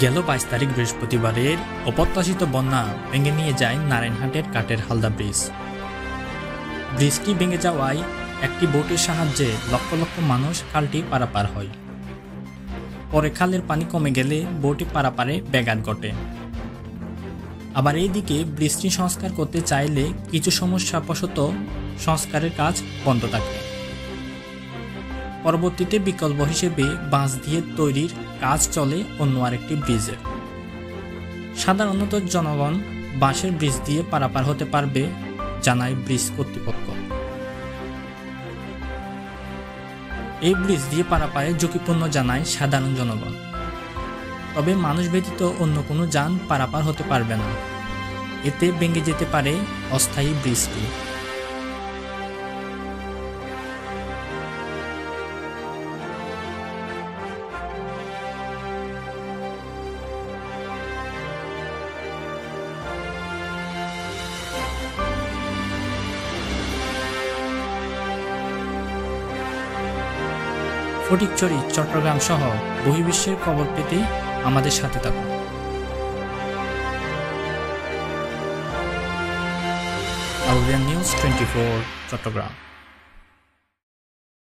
গেল 22 তারিখ বৃহস্পতিবারের অপ্রত্যাশিত বন্যা ভেঙে নিয়ে যায় নারায়ণহাটের কাঠের হালদা ব্রিজ। ব্রিজটি ভেঙে যাওয়ায় একটি বোটের সাহায্যে লক্ষ লক্ষ মানুষ খালটি পারাপার হয়। পরে খালের পানি কমে গেলে বোটটি পারাপারে ব্যাঘাত ঘটে। আবার এইদিকে ব্রিজটি সংস্কার করতে চাইলে কিছু সমস্যাবশত সংস্কারের কাজ বন্ধ থাকে। পরবর্তীতে বিকল্প হিসেবে বাঁশ দিয়ে তৈরির কাজ চলে অন্য আরেকটি ব্রিজের। সাধারণত জনগণ বাঁশের ব্রিজ দিয়ে পারাপার হতে পারবে জানায় ব্রিজ কর্তৃপক্ষ। এই ব্রিজ দিয়ে পারাপারে ঝুঁকিপূর্ণ জানায় সাধারণ জনগণ। তবে মানুষ ব্যতীত অন্য কোনো যান পারাপার হতে পারবে না। এতে ভেঙে যেতে পারে অস্থায়ী ব্রিজটি। ফটিকছড়ি, চট্টগ্রাম সহ বহির্বিশ্বের খবর পেতে আমাদের সাথে থাকুন। আউলিয়া নিউজ 24 চট্টগ্রাম।